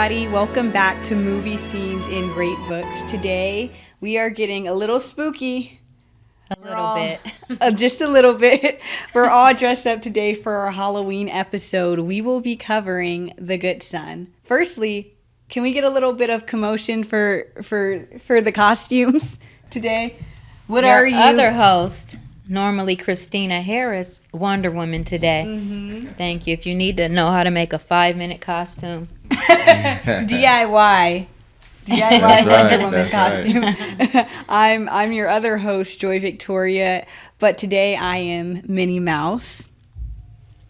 everybody. Welcome back to Movie Scenes in Great Books. Today, we are getting a little spooky. Just a little bit. We're all dressed up today for our Halloween episode. We will be covering The Goodson. Firstly, can we get a little bit of commotion for the costumes today? What are you? Other host, normally Christina Harris, Wonder Woman today. Mm-hmm. Thank you. If you need to know how to make a 5-minute costume. DIY. That's Wonder right, Woman costume. right. I'm your other host, Joy Victoria, but today I am Minnie Mouse.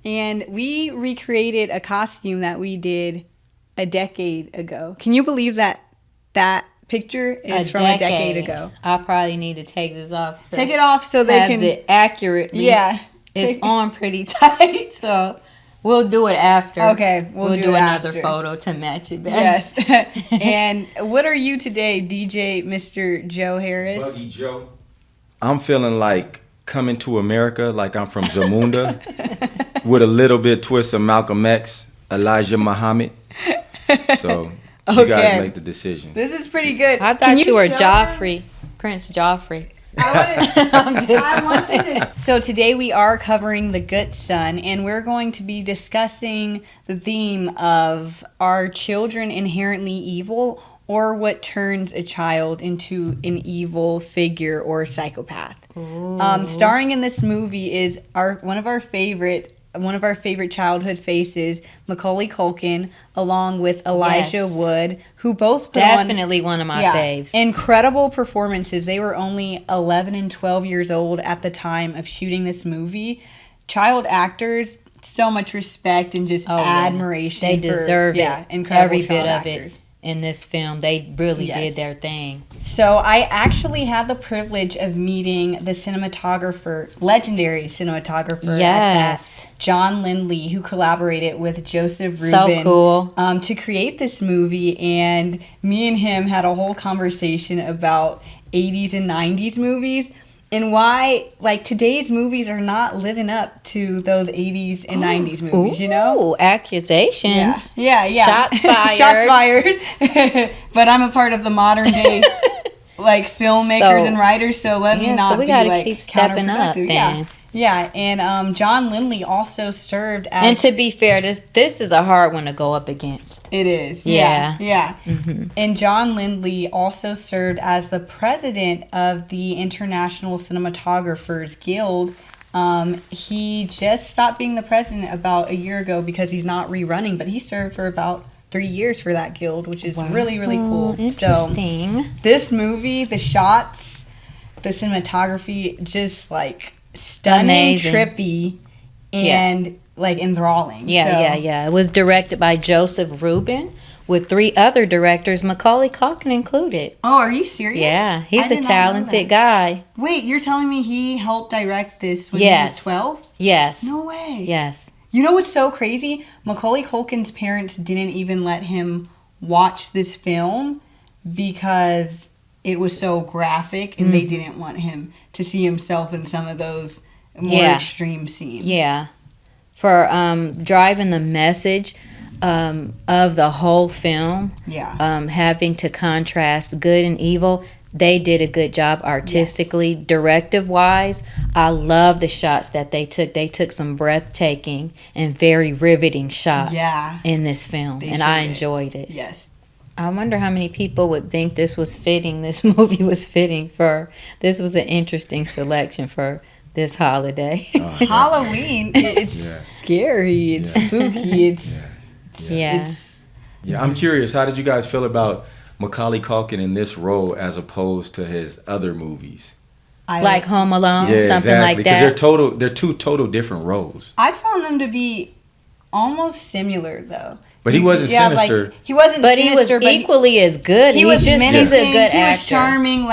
And we recreated a costume that we did a decade ago. Can you believe that picture is from a decade ago? I probably need to take this off. Take it off so they can it accurately. Yeah. It's on pretty tight, so we'll do it after. Okay, we'll do another after. Photo to match it back. Yes. And what are you today, DJ Mr. Joe Harris? Buggy Joe. I'm feeling like Coming to America, like I'm from Zamunda, with a little bit twist of Malcolm X, Elijah Muhammad. So you guys make the decision. This is pretty good. I thought you were Joffrey, Prince Joffrey. So today we are covering The Goodson, and we're going to be discussing the theme of, are children inherently evil, or what turns a child into an evil figure or psychopath. Starring in this movie is one of our favorite childhood faces, Macaulay Culkin, along with Elijah Wood, who both put on one of my faves. Incredible performances. They were only 11 and 12 years old at the time of shooting this movie. Child actors, so much respect and just admiration. They deserve it. Incredible every bit child of actors. it. In this film, they really did their thing. So I actually had the privilege of meeting the legendary cinematographer, at that, John Lindley, who collaborated with Joseph Rubin. So cool. To create this movie, and me and him had a whole conversation about 80s and 90s movies. And why, today's movies are not living up to those 80s and 90s movies, you know? Accusations. Yeah. Shots fired. Shots fired. But I'm a part of the modern day, filmmakers and writers, so let me not we be, gotta keep stepping up, then. Yeah, and John Lindley also served as... And to be fair, this is a hard one to go up against. It is. Yeah. Mm-hmm. And John Lindley also served as the president of the International Cinematographers Guild. He just stopped being the president about a year ago because he's not rerunning, but he served for about 3 years for that guild, which is really, really cool. Interesting. So, this movie, the shots, the cinematography, just stunning, amazing, trippy, and enthralling. Yeah. It was directed by Joseph Rubin with 3 other directors, Macaulay Culkin included. Oh, are you serious? Yeah, he's a talented guy. Wait, you're telling me he helped direct this when he was 12? Yes. No way. Yes. You know what's so crazy? Macaulay Culkin's parents didn't even let him watch this film because it was so graphic, and they didn't want him to see himself in some of those more extreme scenes. Yeah. For driving the message of the whole film, having to contrast good and evil, they did a good job artistically, directive-wise. I love the shots that they took. They took some breathtaking and very riveting shots in this film, and I enjoyed it. Yes. I wonder how many people would think this movie was fitting for, this was an interesting selection for this holiday. Halloween, it's scary, it's spooky, I'm curious, how did you guys feel about Macaulay Culkin in this role as opposed to his other movies? Like Home Alone, something like that? Because they're two total different roles. I found them to be almost similar, though. But he wasn't sinister. He wasn't but sinister, he was equally as good. He was menacing. He's a good actor. He was charming.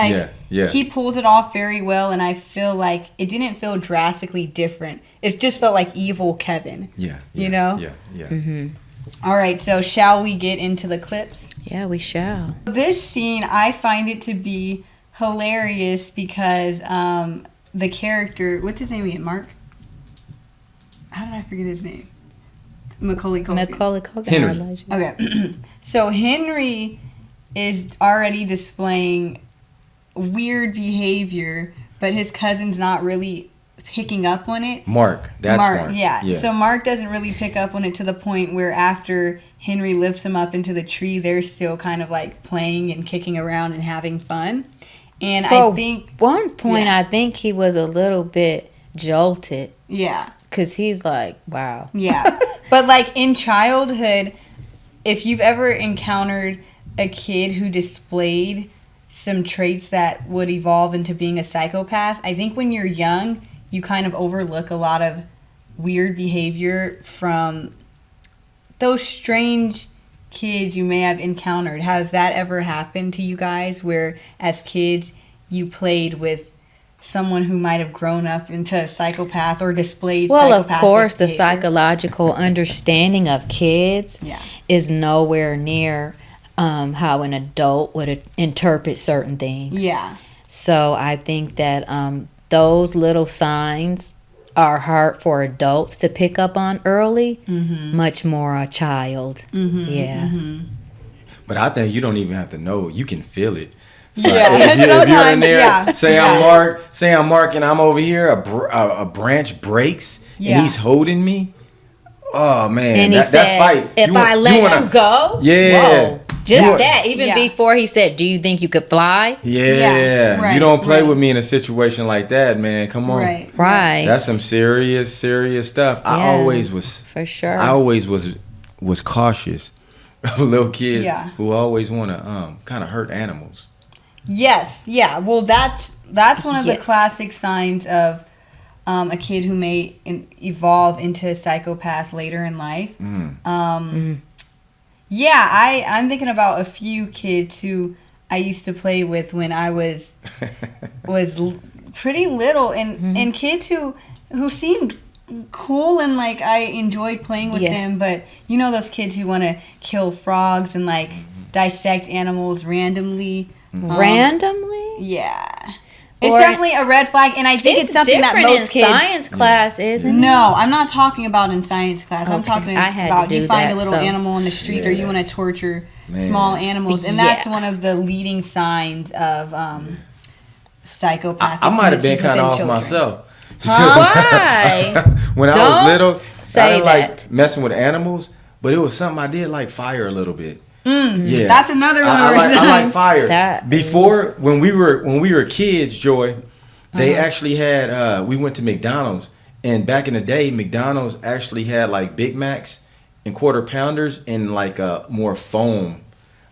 He pulls it off very well, and I feel like it didn't feel drastically different. It just felt like evil Kevin. You know? Yeah. Mm-hmm. All right, so shall we get into the clips? Yeah, we shall. This scene, I find it to be hilarious because the character, what's his name again? Mark? How did I forget his name? Macaulay Culkin. Macaulay Culkin. Henry. Okay. So Henry is already displaying weird behavior, but his cousin's not really picking up on it. Mark. That's Mark. Yeah. So Mark doesn't really pick up on it to the point where after Henry lifts him up into the tree, they're still kind of like playing and kicking around and having fun. And I think one point, I think he was a little bit jolted. Yeah. Because he's like, wow. Yeah. But like in childhood, if you've ever encountered a kid who displayed some traits that would evolve into being a psychopath, I think when you're young, you kind of overlook a lot of weird behavior from those strange kids you may have encountered. Has that ever happened to you guys where as kids you played with someone who might have grown up into a psychopath or displayed psychopathic of course, the behavior? psychological understanding of kids is nowhere near how an adult would interpret certain things. Yeah. So I think that those little signs are hard for adults to pick up on early, much more a child. But I think you don't even have to know. You can feel it. So Yeah, if you're in there, yeah. say I'm Mark and I'm over here, a branch breaks and he's holding me. Oh man, and he says, that's fight. "If I let you go, yeah, whoa." Just that. Even before he said, "Do you think you could fly?" Yeah, right, you don't play with me in a situation like that, man. Come on, right. That's some serious stuff. Yeah, I always was for sure. I always was cautious of little kids who always want to kind of hurt animals. Yes, yeah. Well, that's one of the classic signs of a kid who may evolve into a psychopath later in life. Yeah, I'm thinking about a few kids who I used to play with when I was pretty little, and kids who seemed cool and like I enjoyed playing with them, but you know those kids who want to kill frogs and like dissect animals randomly. Yeah. It's definitely a red flag, and I think it's something that most kids. Science class, isn't it? No, I'm not talking about in science class. I'm talking about you find a little animal on the street, or you want to torture small animals, and that's one of the leading signs of psychopathic. I might have been kind of off children. myself. Why? When I was little, I didn't that. like messing with animals, but it was something I did like fire a little bit. Yeah, that's another one. I like fire. Before, when we were kids, Joy, they actually had. We went to McDonald's, and back in the day, McDonald's actually had like Big Macs and Quarter Pounders in like a more foam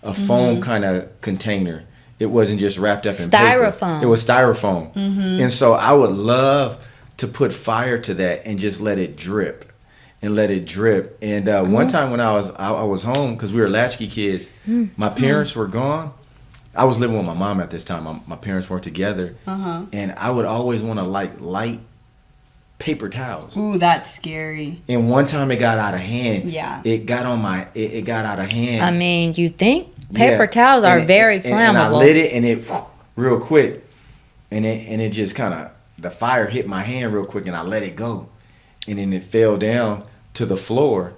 kind of container. It wasn't just wrapped up in styrofoam. Paper. It was styrofoam, and so I would love to put fire to that and just let it drip. And one time when I was home because we were latchkey kids, my parents were gone. I was living with my mom at this time. My parents weren't together, and I would always want to light paper towels. Ooh, that's scary. And one time it got out of hand. Yeah, it got out of hand. I mean, you think paper towels are very flammable? And I lit it, and it real quick, and it just kind of the fire hit my hand real quick, and I let it go. And then it fell down to the floor,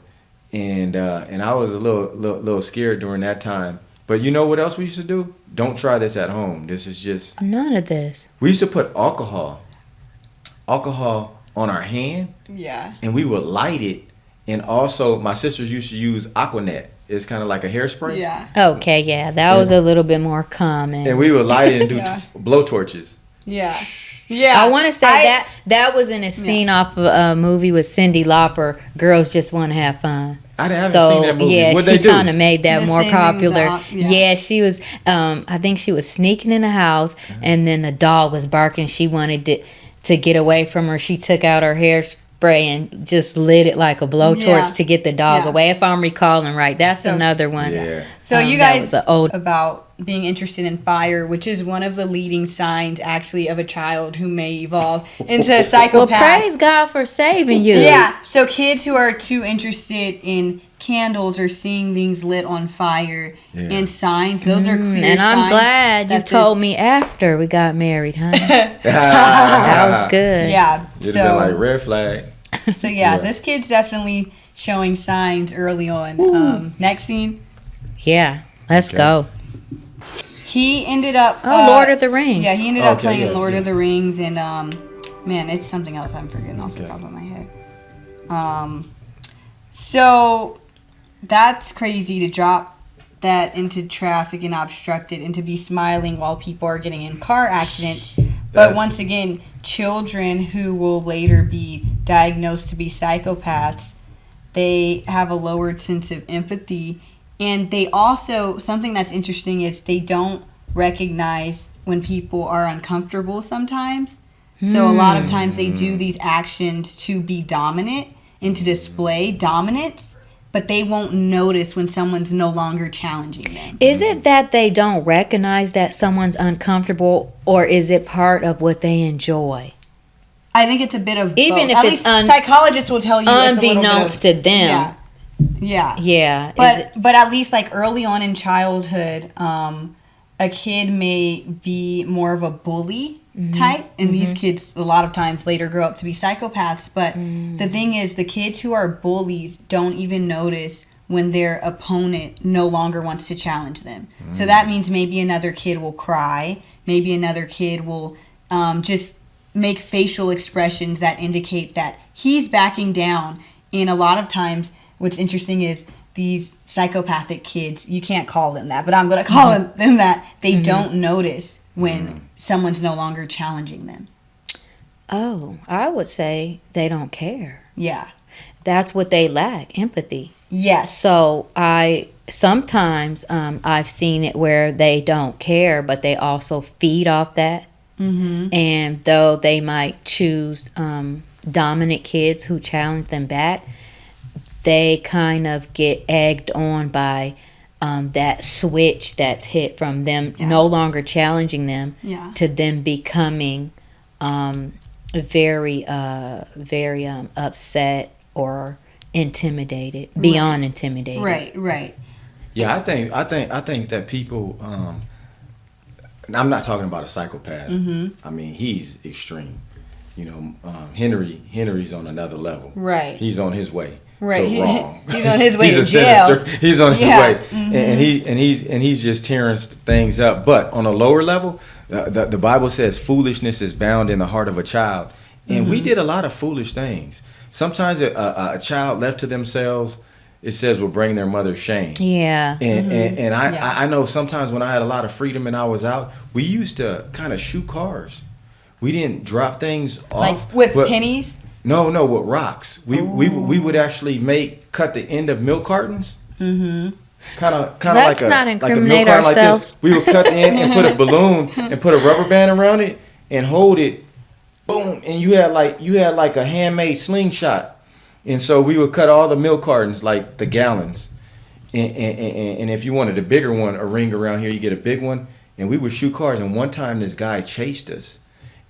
and I was a little scared during that time. But you know what else we used to do? Don't try this at home. This is just none of this. We used to put alcohol on our hand, and we would light it. And also, my sisters used to use Aquanet. It's kind of like a hairspray. Yeah. Okay, that was a little bit more common. And we would light it and do blow torches. Yeah. Yeah, I want to say that was in a scene off of a movie with Cyndi Lauper. Girls Just Want to Have Fun. I haven't seen that movie. Yeah, What'd she they do? kind of made that more popular. Yeah, she was. I think she was sneaking in the house, and then the dog was barking. She wanted to get away from her. She took out her hairspray and just lit it like a blowtorch to get the dog away. If I'm recalling right, that's another one. Yeah. So you guys about being interested in fire, which is one of the leading signs actually of a child who may evolve into a psychopath. Well, praise God for saving you. Yeah. So kids who are too interested in candles or seeing things lit on fire and signs, those are clear and I'm signs glad you told me after we got married, honey. That was good. Yeah. You'd have been like red flag. So this kid's definitely showing signs early on. Next scene. Yeah, let's go. He ended up... Lord of the Rings. Yeah, he ended up playing Lord of the Rings, and man, it's something else I'm forgetting off the top of my head. So that's crazy to drop that into traffic and obstruct it, and to be smiling while people are getting in car accidents. But once again, children who will later be diagnosed to be psychopaths, they have a lowered sense of empathy. And they also, something that's interesting is they don't recognize when people are uncomfortable sometimes. So a lot of times they do these actions to be dominant and to display dominance, but they won't notice when someone's no longer challenging them. Is it that they don't recognize that someone's uncomfortable, or is it part of what they enjoy? I think it's a bit of even both. if At it's least psychologists will tell you unbeknownst to them. Yeah. But at least like early on in childhood, a kid may be more of a bully type, and these kids a lot of times later grow up to be psychopaths. But the thing is, the kids who are bullies don't even notice when their opponent no longer wants to challenge them. So that means maybe another kid will cry, maybe another kid will just make facial expressions that indicate that he's backing down. And a lot of times what's interesting is these psychopathic kids, you can't call them that, but I'm going to call them that, they don't notice when someone's no longer challenging them. Oh, I would say they don't care. Yeah. That's what they lack, empathy. Yes. So sometimes I've seen it where they don't care, but they also feed off that. And though they might choose dominant kids who challenge them back, they kind of get egged on by that switch that's hit from them no longer challenging them to them becoming very upset or intimidated, beyond intimidated. Right. Yeah, I think that people. I'm not talking about a psychopath. I mean, he's extreme. You know, Henry's on another level. Right. He's on his way. Right. To wrong. He's on his way to jail. He's on his way, Mm-hmm. and he's just tearing things up. But on a lower level, the Bible says foolishness is bound in the heart of a child, and we did a lot of foolish things. Sometimes a child left to themselves, it says, will bring their mother shame. Yeah. And I know sometimes when I had a lot of freedom and I was out, we used to kind of shoot cars. We didn't drop things off. Like with pennies? No, with rocks. We would actually cut the end of milk cartons. Kind of Let's like not a incriminate milk carton ourselves. like this. We would cut the end and put a balloon and put a rubber band around it and hold it. Boom, and you had like a handmade slingshot. And so we would cut all the milk cartons, like the gallons. And if you wanted a bigger one, a ring around here, you get a big one. And we would shoot cars. And one time this guy chased us.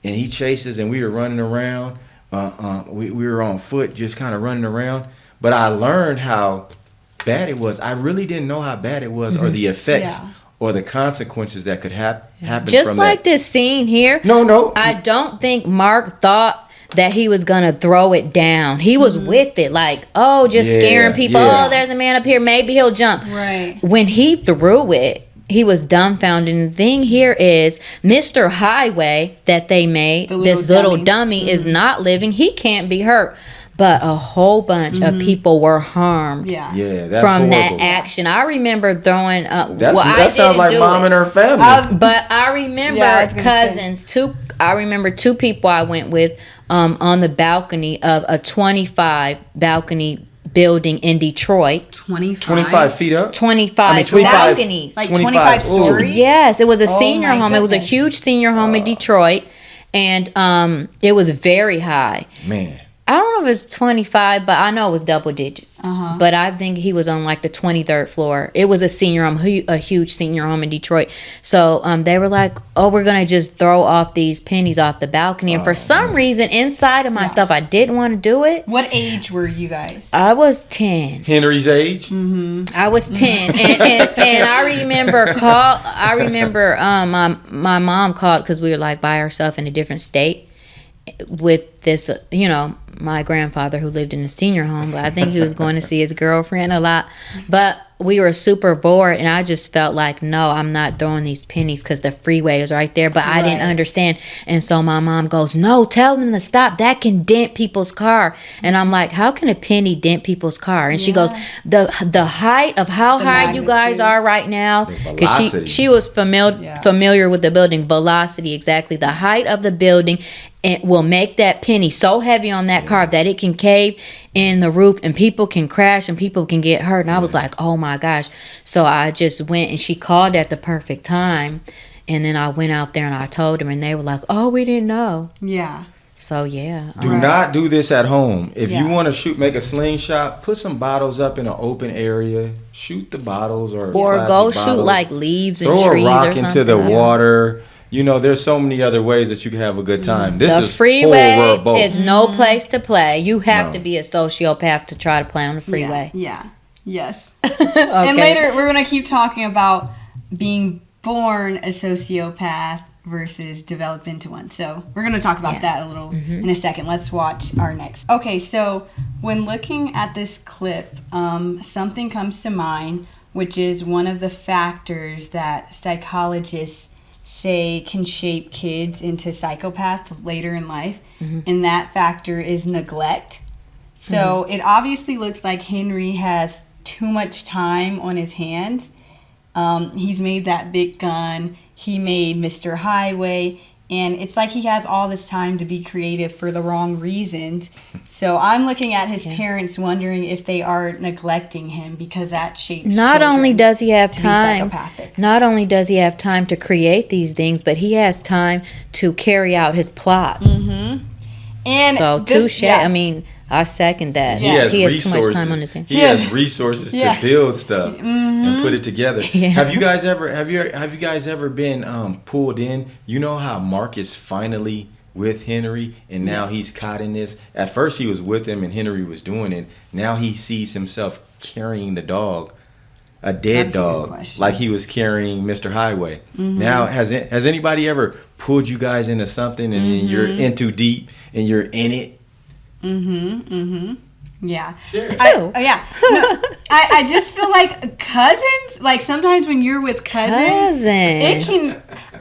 And he chased us and we were running around. We were on foot just kind of running around. But I learned how bad it was. I really didn't know how bad it was or the effects or the consequences that could happen Just from like that. this scene here. No. I don't think Mark thought that he was gonna throw it down. He was with it, like, just scaring people. Oh, there's a man up here, maybe he'll jump. Right. When he threw it, he was dumbfounded. And the thing here is, Mr. Highway that they made, this little dummy is not living. He can't be hurt. But a whole bunch of people were harmed That's from horrible. that action. I remember throwing up. That sounds like Mom and her family. But I remember cousins. I remember two people I went with on the balcony of a 25 balcony building in Detroit. 25 feet up? 25 balconies. Like 25 stories? Yes, it was a senior home. Goodness. It was a huge senior home in Detroit. And it was very high. Man. I don't know if it's 25, but I know it was double digits. But I think he was on like the 23rd floor. It was a senior home, a huge senior home in Detroit. So they were like, we're going to just throw off these pennies off the balcony. And for some reason, inside of myself, I didn't want to do it. What age were you guys? I was 10. Henry's age? I was 10. and I remember my mom called because we were like by ourselves in a different state. with this, my grandfather who lived in a senior home, but I think he was going to see his girlfriend a lot. But we were super bored, and I just felt like, no, I'm not throwing these pennies because the freeway is right there. But I didn't understand. And so my mom goes, no, tell them to stop. That can dent people's car. And I'm like, how can a penny dent people's car? And she goes, the height of how high you guys are right now. Because she was familiar with the building. Velocity, exactly. The height of the building. It will make that penny so heavy on that car that it can cave in the roof and people can crash and people can get hurt. And I was like, oh my gosh. So I just went, and she called at the perfect time. And then I went out there and I told them, and they were like, oh, we didn't know. Yeah. So yeah. Do not do this at home. If you want to make a slingshot, put some bottles up in an open area. Shoot the bottles or go bottles. Shoot like leaves and trees. Throw a rock into the water. There's so many other ways that you can have a good time. This the is freeway is no place to play. You have to be a sociopath to try to play on the freeway. Yeah. Yes. Okay. And later we're going to keep talking about being born a sociopath versus develop into one. So we're going to talk about that a little in a second. Let's watch our next. Okay, so when looking at this clip, something comes to mind, which is one of the factors that psychologists say can shape kids into psychopaths later in life, and that factor is neglect. So it obviously looks like Henry has too much time on his hands. He's made that big gun. He made Mr. Highway, and it's like he has all this time to be creative for the wrong reasons. So I'm looking at his parents wondering if they are neglecting him because that shapes not only does he have time, not only does he have time to create these things, but he has time to carry out his plots. And so touche. I mean, I second that. He has too much time on his hands. He has resources to build stuff and put it together. Have you guys ever been pulled in? You know how Mark is finally with Henry, and now he's caught in this. At first he was with him and Henry was doing it. Now he sees himself carrying the dog, a dead dog, like he was carrying Mr. Highway. Now has anybody ever pulled you guys into something and then you're in too deep and you're in it? Yeah. Sure. I just feel like cousins, like sometimes when you're with cousins,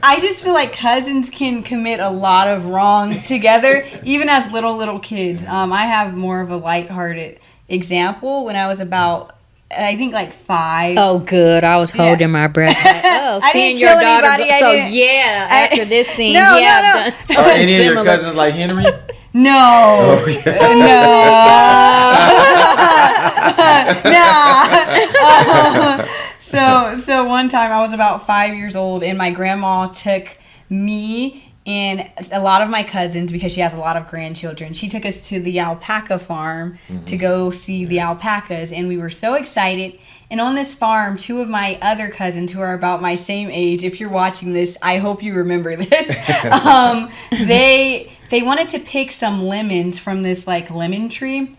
I just feel like cousins can commit a lot of wrong together, even as little kids. I have more of a lighthearted example. When I was about, I think, like 5. Oh, good. I was holding my breath. Like, seeing your daughter. After this scene, no. I've done Are any of your cousins like Henry? No. So one time I was about 5 years old, and my grandma took me and a lot of my cousins, because she has a lot of grandchildren. She took us to the alpaca farm to go see the alpacas, and we were so excited. And on this farm, 2 of my other cousins who are about my same age, if you're watching this, I hope you remember this, they wanted to pick some lemons from this like lemon tree.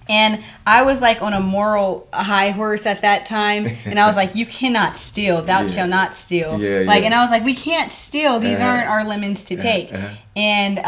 And I was like on a moral high horse at that time. And I was like, you cannot steal. Thou shalt not steal. And I was like, we can't steal. These aren't our lemons to take. And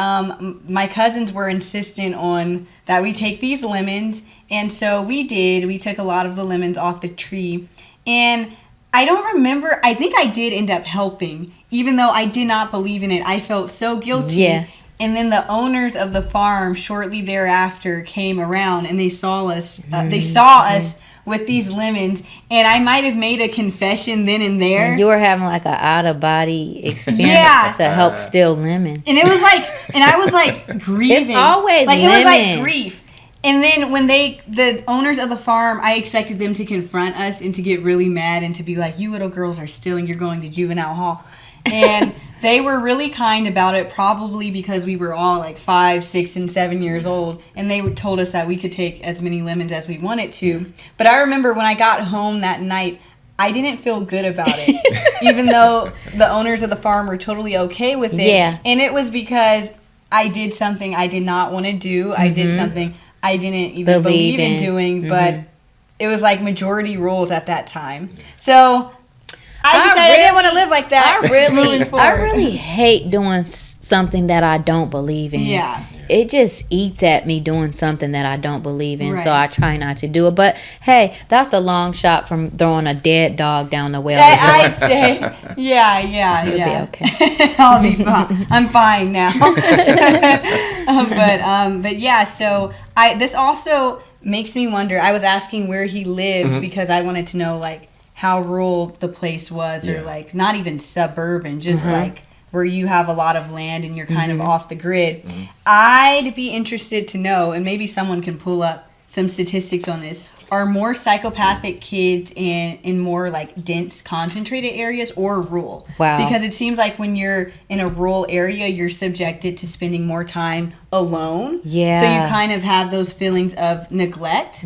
my cousins were insistent on that we take these lemons. And so we did. We took a lot of the lemons off the tree. And I don't remember. I think I did end up helping, even though I did not believe in it. I felt so guilty. Yeah. And then the owners of the farm shortly thereafter came around, and they saw us. They saw us with these lemons, and I might have made a confession then and there. And you were having like an out of body experience to help steal lemons. And it was like, and I was like grieving. It's always like lemons. It was like grief. And then when the owners of the farm, I expected them to confront us and to get really mad and to be like, you little girls are stealing, you're going to juvenile hall. And they were really kind about it, probably because we were all like 5, 6, and 7 years old, and they told us that we could take as many lemons as we wanted to. But I remember when I got home that night, I didn't feel good about it, even though the owners of the farm were totally okay with it. Yeah. And it was because I did something I did not want to do. I did something I didn't even believe in doing, but it was like majority rules at that time. So I decided I didn't want to live like that. I really hate doing something that I don't believe in. Yeah. It just eats at me doing something that I don't believe in, Right. so I try not to do it. But hey, that's a long shot from throwing a dead dog down the well. I'd say, yeah. You'll be okay. I'll be fine. I'm fine now. But yeah. So this also makes me wonder. I was asking where he lived because I wanted to know like how rural the place was, or like not even suburban, just like where you have a lot of land and you're kind of off the grid. I'd be interested to know, and maybe someone can pull up some statistics on this, are more psychopathic kids in more like dense concentrated areas or rural? Wow. Because it seems like when you're in a rural area, you're subjected to spending more time alone. Yeah. So you kind of have those feelings of neglect.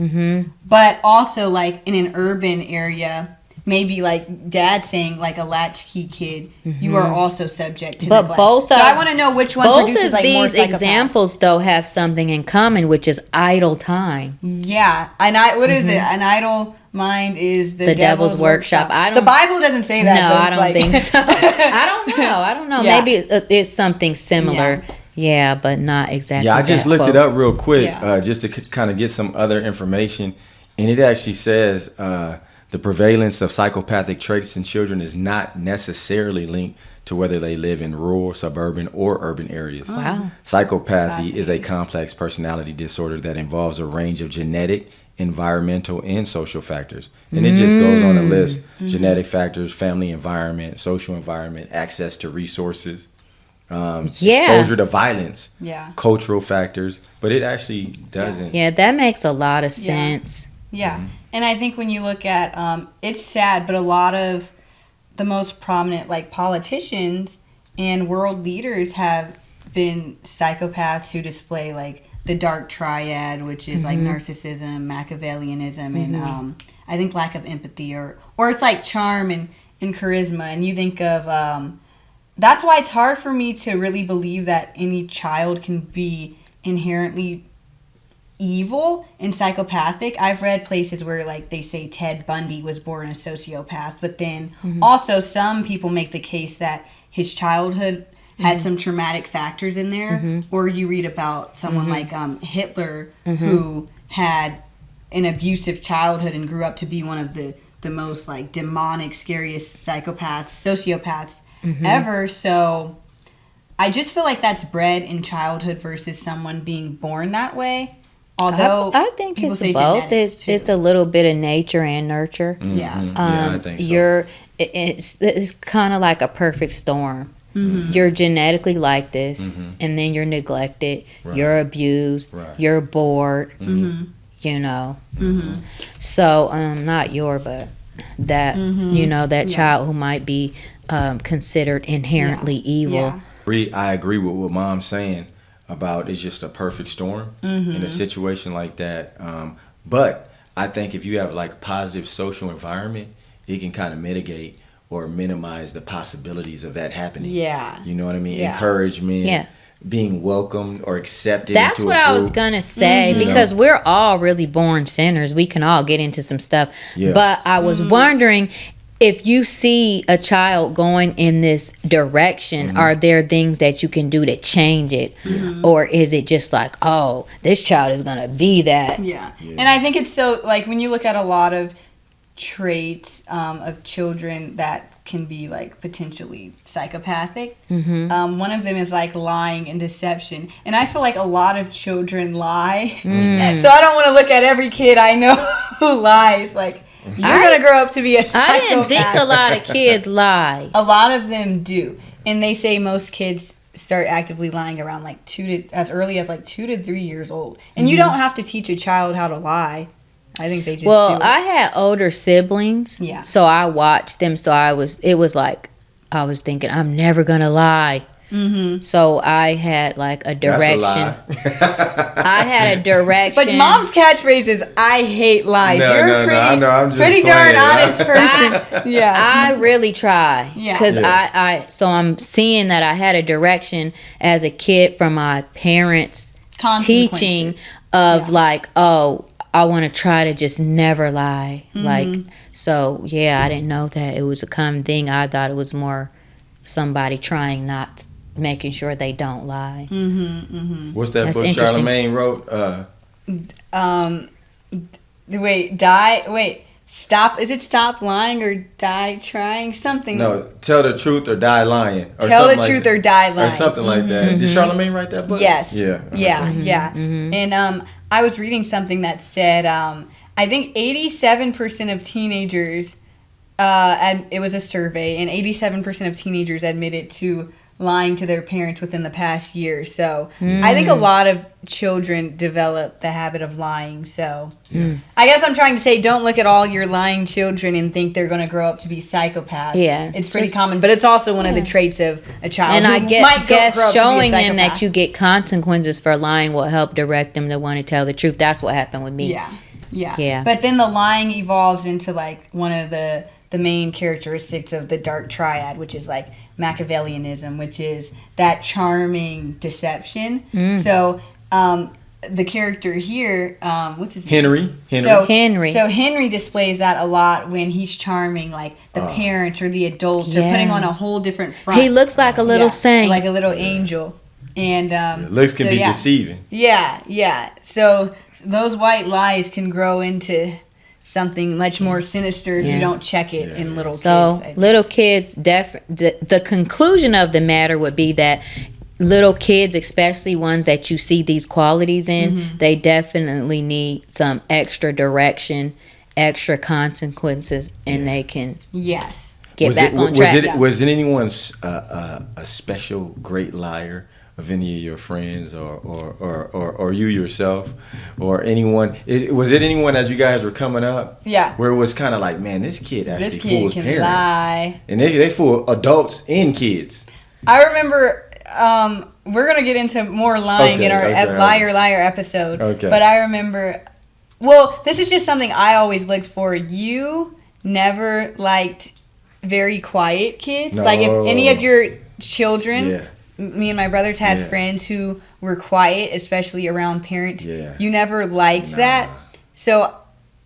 But also like in an urban area, maybe like dad saying like a latchkey kid, you are also subject to neglect. Both so I want to know which one produces like more psychopaths. Both of these examples though have something in common, which is idle time. Yeah. And what is it? An idle mind is the devil's workshop. The Bible doesn't say that. No, I don't think so. I don't know. Yeah. Maybe it's something similar. Yeah, but not exactly. Yeah, I just looked it up real quick just to kind of get some other information. And it actually says the prevalence of psychopathic traits in children is not necessarily linked to whether they live in rural, suburban, or urban areas. Wow. Psychopathy is a complex personality disorder that involves a range of genetic, environmental, and social factors. And it just goes on a list. Genetic factors, family environment, social environment, access to resources, exposure to violence, cultural factors. But it actually doesn't. Yeah, that makes a lot of sense. Yeah. And I think when you look at, it's sad, but a lot of the most prominent like politicians and world leaders have been psychopaths who display like the dark triad, which is like narcissism, Machiavellianism, and I think lack of empathy, or it's like charm and charisma. And you think of, that's why it's hard for me to really believe that any child can be inherently evil and psychopathic. I've read places where like they say Ted Bundy was born a sociopath, but then also some people make the case that his childhood had some traumatic factors in there. Or you read about someone like Hitler who had an abusive childhood and grew up to be one of the most like demonic, scariest sociopaths ever. So I just feel like that's bred in childhood versus someone being born that way. Although I think it's both. It's a little bit of nature and nurture. Yeah. I think so. It's kind of like a perfect storm. You're genetically like this, and then you're neglected. Right. You're abused. Right. You're bored. You know. So not but that that child who might be considered inherently evil. I agree with what Mom's saying about it's just a perfect storm in a situation like that. But I think if you have like a positive social environment, it can kind of mitigate or minimize the possibilities of that happening. Yeah. You know what I mean? Yeah. Encouragement, being welcomed or accepted. That's what I was going to say, because we're all really born sinners. We can all get into some stuff. Yeah. But I was wondering, if you see a child going in this direction, are there things that you can do to change it? Or is it just like, oh, this child is going to be that? Yeah. And I think it's so, like, when you look at a lot of traits of children that can be, like, potentially psychopathic, one of them is, like, lying and deception. And I feel like a lot of children lie. So I don't want to look at every kid I know who lies, like, you're going to grow up to be a psychopath. I didn't think a lot of kids lie. A lot of them do. And they say most kids start actively lying around like as early as like 2 to 3 years old. And you don't have to teach a child how to lie. I think they just do it. I had older siblings. Yeah. So I watched them. So I was thinking, I'm never going to lie. So I had like a direction. I had a direction. But Mom's catchphrase is, I hate lies. You're a pretty darn honest person. I really try. Because so I'm seeing that I had a direction as a kid from my parents' teaching of like, oh, I want to try to just never lie. Like, so yeah, I didn't know that it was a common thing. I thought it was more somebody trying not, making sure they don't lie. What's that That's book interesting. Charlamagne wrote? Stop. Is it Stop Lying or Die Trying? Something. No, Tell the Truth or Die Lying. Or Tell the something Truth like or Die Lying. Or something like that. Did Charlamagne write that book? Yes. Yeah. Yeah. And I was reading something that said I think 87% of teenagers, it was a survey, and 87% of teenagers admitted to lying to their parents within the past year. So I think a lot of children develop the habit of lying. So I guess I'm trying to say, don't look at all your lying children and think they're going to grow up to be psychopaths. Yeah. It's pretty common, but it's also one of the traits of a child. And I who guess might grow up to be a showing them that psychopath. you get consequences for lying will help direct them to want to tell the truth. That's what happened with me. Yeah. But then the lying evolves into like one of the main characteristics of the dark triad, which is like Machiavellianism, which is that charming deception. So the character here, what's his name? Henry. So Henry displays that a lot when he's charming, like the parents or the adults, or putting on a whole different front. He looks like a little saint. Like a little angel. And looks can be deceiving. Yeah. So those white lies can grow into something much more sinister if you don't check it in little kids. So little kids, the conclusion of the matter would be that little kids, especially ones that you see these qualities in, they definitely need some extra direction, extra consequences, and they can get back on track. Was it anyone's a special great liar of any of your friends or you yourself or anyone? Was it anyone as you guys were coming up? Yeah. Where it was kind of like, man, this kid actually fools can parents. Lie. And they fool adults and kids. I remember, we're going to get into more lying in our liar episode. Okay. But I remember, well, this is just something I always looked for. You never liked very quiet kids. No. Like if any of your children... Yeah. Me and my brothers had friends who were quiet, especially around parents. Yeah. You never liked that. So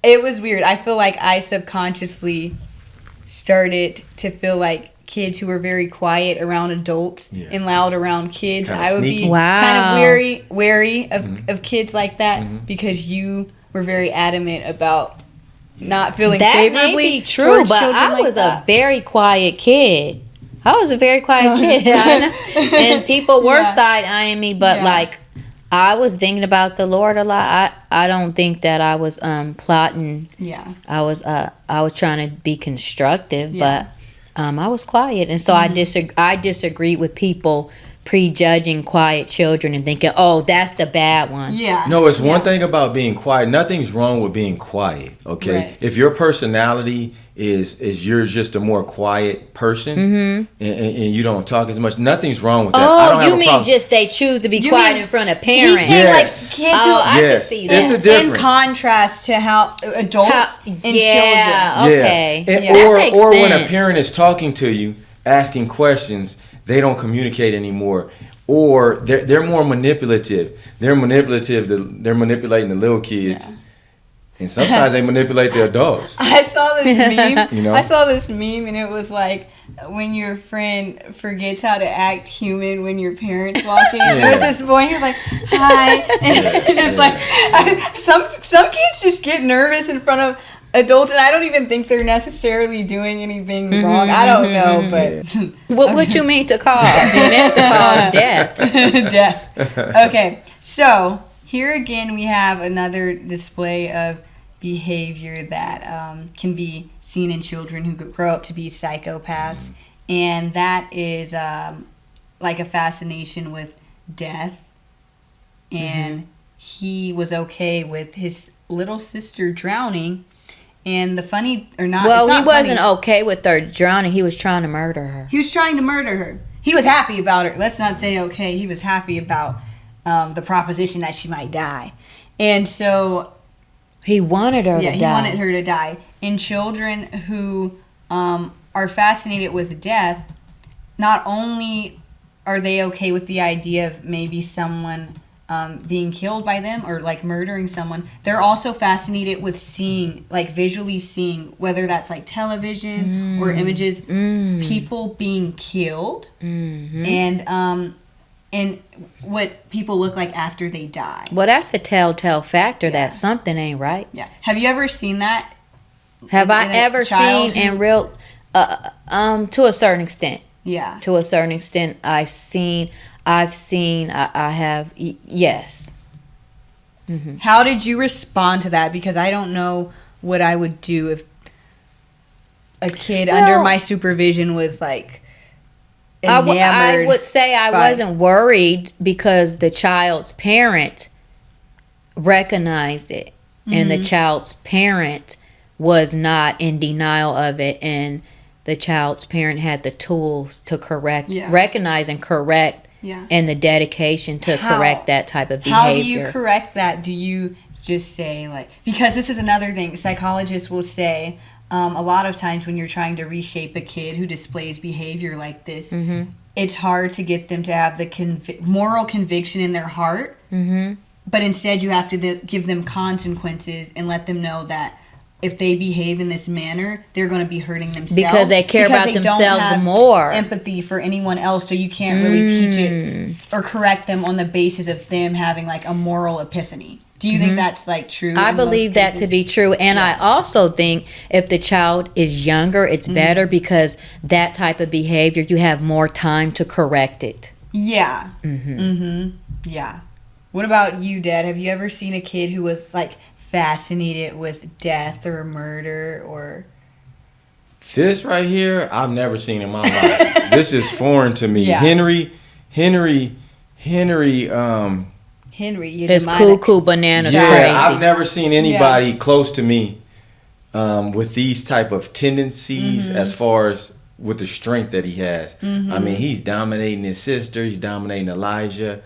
it was weird. I feel like I subconsciously started to feel like kids who were very quiet around adults and loud around kids. Kinda I would sneaky. be kind of wary of kids like that because you were very adamant about not feeling that favorably. may be true, towards but children I like was that. a very quiet kid. I was a very quiet kid, and people were side-eyeing me, but like I was thinking about the Lord a lot. I don't think that I was plotting. Yeah. I was trying to be constructive, but I was quiet, and so I disagreed with people prejudging quiet children and thinking, oh, that's the bad one. Yeah. No, it's one thing about being quiet. Nothing's wrong with being quiet, okay? Right. If your personality is you're just a more quiet person and you don't talk as much, nothing's wrong with that. I don't Oh, have you a mean problem. just they choose to be You quiet mean- in front of He's parents? saying Yes. like kids Oh, I who... can see that. It's a in difference. contrast to how adults and children. Okay. And- That or makes when a sense. parent is talking to you, asking questions, they don't communicate anymore. Or they're more manipulative. They're manipulating the little kids. Yeah. And sometimes they manipulate the adults. I saw this meme. You know? I saw this meme, and it was like when your friend forgets how to act human when your parents walk in. There's this boy, he was like, "Hi," and it's just like some kids just get nervous in front of adults, and I don't even think they're necessarily doing anything wrong. I don't know, but What you mean to cause? You meant to cause death. death. Okay, so here again we have another display of behavior that can be seen in children who grow up to be psychopaths, and that is like a fascination with death. And he was okay with his little sister drowning. And the funny, or not, Well, it's not he wasn't funny. okay with her drowning. He was trying to murder her. He was trying to murder her. He was happy about her. Let's not say okay. He was happy about the proposition that she might die. And so He wanted her to die. he wanted her to die. And children who are fascinated with death, not only are they okay with the idea of maybe someone being killed by them or like murdering someone, they're also fascinated with seeing, like visually seeing, whether that's like television or images, people being killed, and what people look like after they die. Well, that's a telltale factor that something ain't right. Yeah. Have you ever seen that? Have I ever seen in real? To a certain extent. Yeah. To a certain extent, I have. Yes. Mm-hmm. How did you respond to that? Because I don't know what I would do if a kid under my supervision was like enamored. I would say I wasn't worried because the child's parent recognized it, and the child's parent was not in denial of it, and the child's parent had the tools to recognize and correct, and the dedication to correct that type of behavior. How do you correct that? Do you just say, like, because this is another thing, psychologists will say, a lot of times when you're trying to reshape a kid who displays behavior like this, it's hard to get them to have the moral conviction in their heart, but instead you have to give them consequences and let them know that if they behave in this manner, they're going to be hurting themselves. Because they care about themselves don't have more. Empathy for anyone else, so you can't really teach it or correct them on the basis of them having like a moral epiphany. Do you think that's like true? I believe that to be true. And I also think if the child is younger, it's better because that type of behavior, you have more time to correct it. Yeah. Yeah. What about you, Dad? Have you ever seen a kid who was like fascinated with death or murder or... This right here, I've never seen in my life. This is foreign to me. Yeah. Henry, it's cuckoo bananas crazy. I've never seen anybody close to me with these type of tendencies as far as with the strength that he has. I mean, he's dominating his sister. He's dominating Elijah.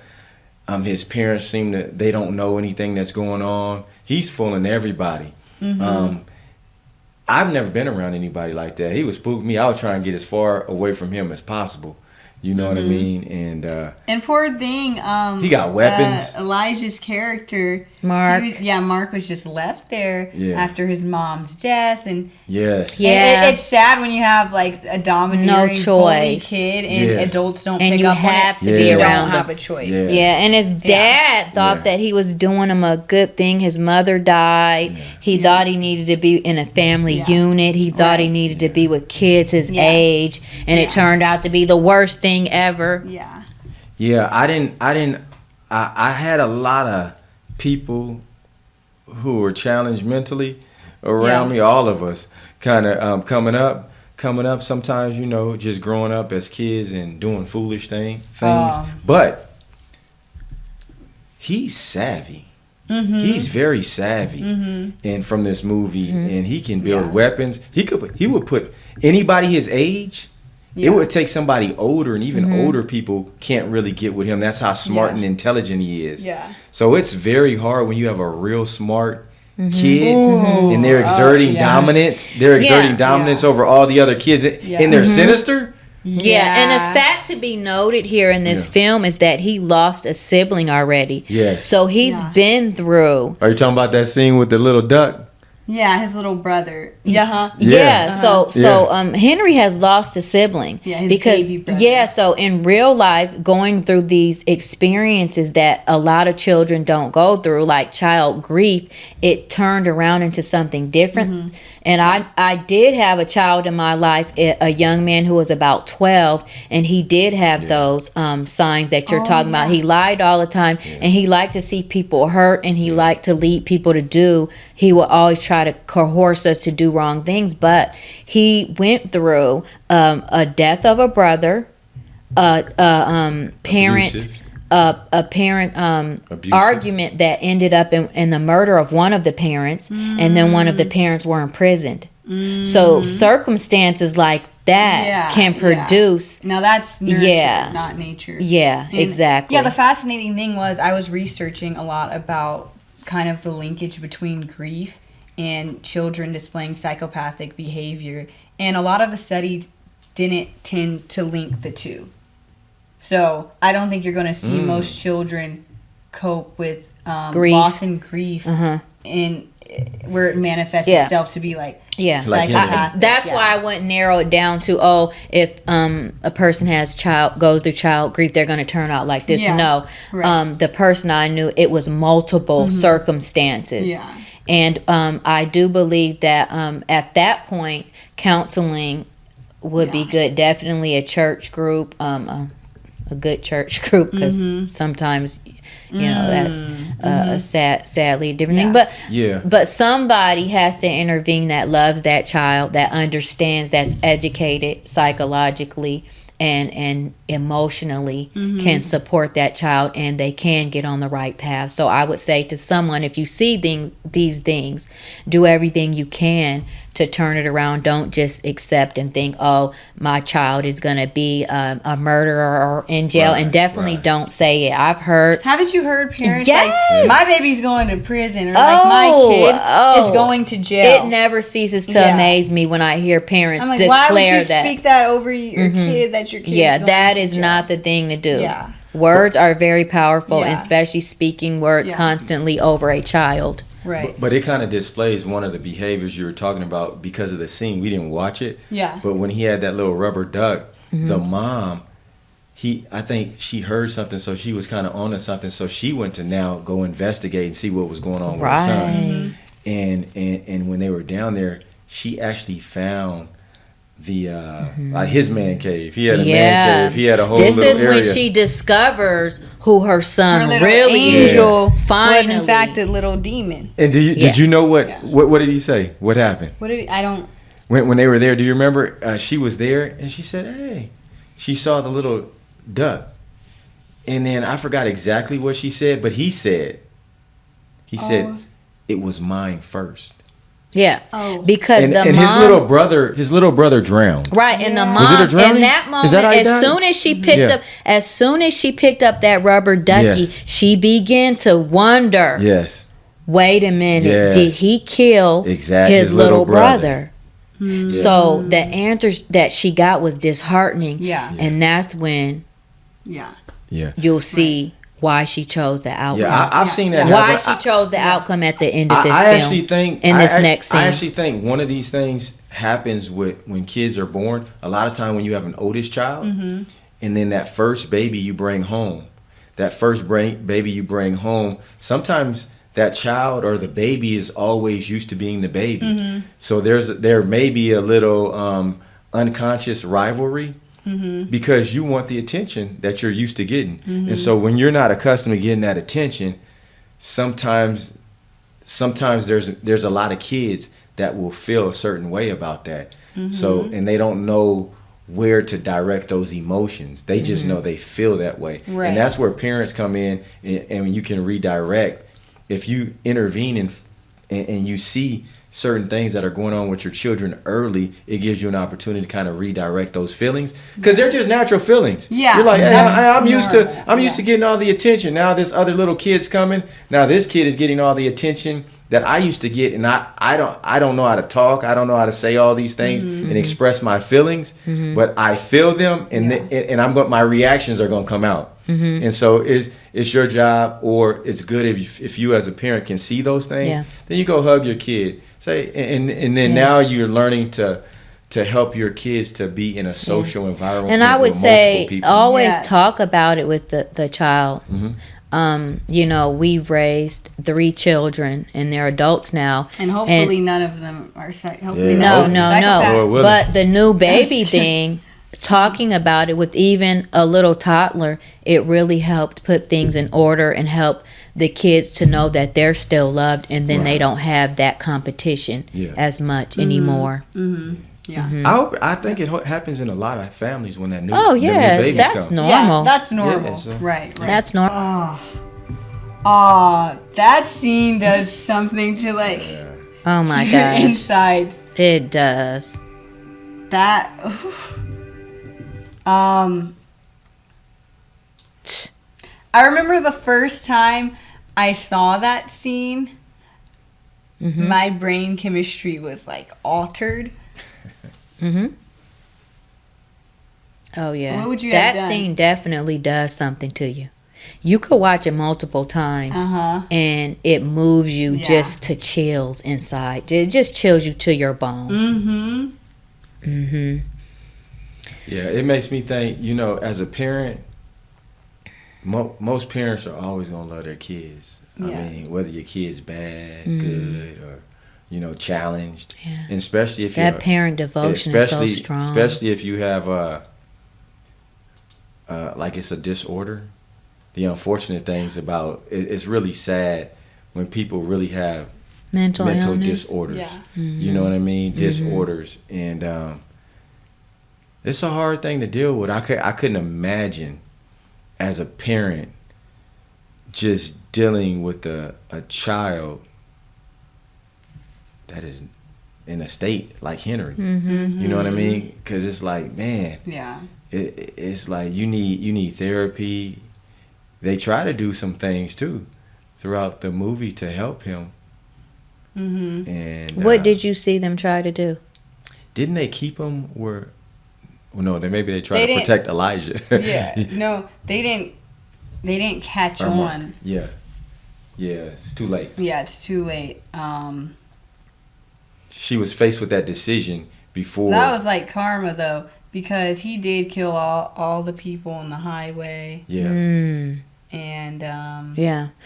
His parents they don't know anything that's going on. He's fooling everybody. I've never been around anybody like that. He would spook me. I would try and get as far away from him as possible. You know what I mean? And poor thing, he got weapons. Elijah's character, Mark. Mark was just left there after his mom's death, and it's sad when you have like a domineering, bully kid, and adults don't pick up on it. And you have to be around don't him. have a choice. And his dad thought that he was doing him a good thing. His mother died. He thought he needed to be in a family unit. He thought he needed to be with kids his age, and it turned out to be the worst thing ever. I had a lot of people who were challenged mentally around me, all of us kind of coming up sometimes, just growing up as kids and doing foolish things, but he's savvy. He's very savvy, and from this movie, and he can build weapons. He would put anybody his age. It would take somebody older, and even older people can't really get with him. That's how smart and intelligent he is. So it's very hard when you have a real smart kid, and they're exerting dominance. They're exerting dominance over all the other kids, and they're sinister. And a fact to be noted here in this film is that he lost a sibling already. So he's been through. Are you talking about that scene with the little duck? Yeah, his little brother. So Henry has lost a sibling. His baby brother. So in real life, going through these experiences that a lot of children don't go through, like child grief, it turned around into something different. And I did have a child in my life, a young man who was about 12, and he did have those signs that you're talking about. He lied all the time, and he liked to see people hurt, and he liked to lead people to do. He would always try to coerce us to do wrong things, but he went through a death of a brother, parent argument that ended up in the murder of one of the parents, and then one of the parents were imprisoned. So circumstances like that can produce. Now that's nurture, not nature. Exactly. Yeah, the fascinating thing was I was researching a lot about kind of the linkage between grief and children displaying psychopathic behavior, and a lot of the studies didn't tend to link the two. So I don't think you're going to see most children cope with Grief. loss and grief, and where it manifests itself to be like psychopathic. That's why I wouldn't narrow it down to if a person goes through child grief, they're going to turn out like this. Yeah. No, Right. the person I knew, it was multiple circumstances. Yeah. And I do believe that at that point, counseling would be good. Definitely a church group, a good church group, because sometimes, that's a sadly different thing. But somebody has to intervene that loves that child, that understands, that's educated psychologically and emotionally, can support that child, and they can get on the right path. So I would say to someone, if you see these things, do everything you can to turn it around. Don't just accept and think, oh, my child is going to be a murderer or in jail. And definitely don't say it. I've heard. Haven't you heard parents Yes. like, my baby's going to prison, or like, my kid is going to jail? It never ceases to amaze me when I hear parents I'm like, declare why would you that. speak that over your kid, that your kid is going that to is jail? not the thing to do. Yeah. Words are very powerful, and Yeah. especially speaking words constantly over a child. Right. But it kind of displays one of the behaviors you were talking about because of the scene. We didn't watch it. Yeah. But when he had that little rubber duck, the mom, I think she heard something, so she was kind of onto something. So she went to now go investigate and see what was going on with her son. And when they were down there, she actually found the his man cave. He had a man cave. He had a whole This little is area. when she discovers who her son Her little really angel is. Finally, was in fact a little demon. And did you know what did he say? What happened? What did I don't. When they were there, do you remember? She was there, and she said, "Hey," she saw the little duck, and then I forgot exactly what she said, but he said, "It was mine first." Yeah. Oh. Because And the his mom, little brother drowned. right, and the Yeah. mom Was it a drowning? in that Is moment, that how he as died? soon as she picked up that rubber ducky, Yes. she began to wonder. Yes. Wait a minute, Yes. did he kill Exactly, his his little little brother? Hmm. So the answer that she got was disheartening. Yeah. And that's when Yeah. Yeah. you'll see why she chose the outcome. Yeah. I've seen that. Why happen. she chose the outcome at the end of this I film. actually think in this next scene. I actually think one of these things happens when kids are born. A lot of time when you have an oldest child, and then that first baby you bring home, sometimes that child or the baby is always used to being the baby. So there may be a little unconscious rivalry. Because you want the attention that you're used to getting. And so when you're not accustomed to getting that attention, sometimes there's a lot of kids that will feel a certain way about that. So, and they don't know where to direct those emotions. They just know they feel that way. Right. And that's where parents come in, and you can redirect. If you intervene and you see certain things that are going on with your children early, it gives you an opportunity to kind of redirect those feelings, because they're just natural feelings. Yeah, you're like, hey, I'm used normal. to getting all the attention. Now this other little kid's coming. Now this kid is getting all the attention that I used to get, and I don't know how to talk. I don't know how to say all these things and express my feelings, but I feel them, and my reactions are going to come out. And so it's your job, or it's good if you as a parent can see those things. Then you go hug your kid. Say, and then now you're learning to help your kids to be in a social environment. And I would with say multiple people. always talk about it with the child. We've raised 3 children, and they're adults now. And hopefully none of them are hopefully No. psychopaths. But the new baby thing, talking about it with even a little toddler, it really helped put things in order and help the kids to know that they're still loved, and then they don't have that competition as much anymore. Yeah. I think it happens in a lot of families when that new babies that's come. normal. Yeah, that's normal. Yeah, so- Right. That's normal. That scene does something to like Oh my your gosh, insides. it does. That I remember the first time I saw that scene, my brain chemistry was like altered. Oh yeah, What would you have that done? scene definitely does something to you. you could watch it multiple times, and it moves you just to chills inside. It just chills you to your bone. Yeah, it makes me think, as a parent, most parents are always going to love their kids. I mean, whether your kid's bad, good, or, challenged. Yeah. And especially if that parent devotion is so strong. Especially if you have, like it's a disorder. The unfortunate things about it's really sad when people really have mental disorders. Yeah. You know what I mean? Disorders. And it's a hard thing to deal with. I couldn't imagine as a parent just dealing with a child that is in a state like Henry. You know what I mean? Because it's like, man, it's like you need therapy. They try to do some things too throughout the movie to help him. And what did you see them try to do? Didn't they keep him where? Well, no, maybe they tried to protect Elijah. No, they didn't catch on. Yeah, it's too late. Yeah, it's too late. She was faced with that decision before. That was like karma, though, because he did kill all the people on the highway. Yeah. And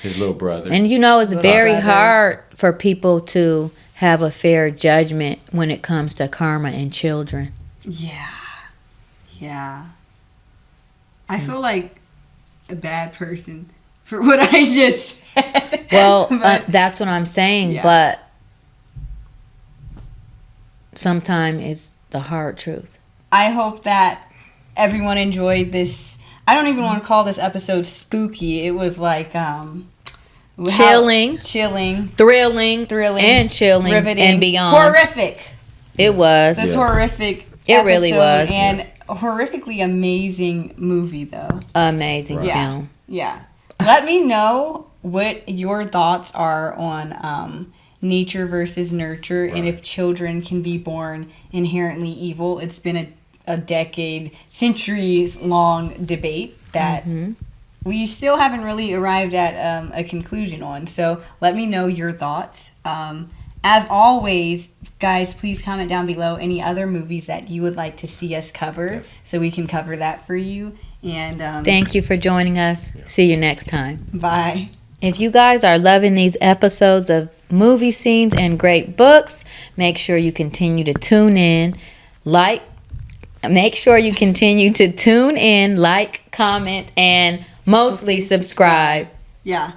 his little brother. And it's very hard for people to have a fair judgment when it comes to karma and children. Yeah. I feel like a bad person for what I just said. Well, that's what I'm saying, but sometimes it's the hard truth. I hope that everyone enjoyed this. I don't even want to call this episode spooky. It was like chilling, thrilling, and chilling, riveting, and beyond. Horrific. It was. This horrific. It really was. And a horrifically amazing movie, though. Amazing film. Yeah. Let me know what your thoughts are on nature versus nurture, and if children can be born inherently evil. It's been a decade, centuries-long debate that we still haven't really arrived at a conclusion on. So let me know your thoughts. As always, guys, please comment down below any other movies that you would like to see us cover so we can cover that for you. And thank you for joining us. See you next time. Bye. If you guys are loving these episodes of Movie Scenes and Great Books, make sure you continue to tune in. Make sure you continue to tune in, like, comment, and mostly subscribe. Yeah.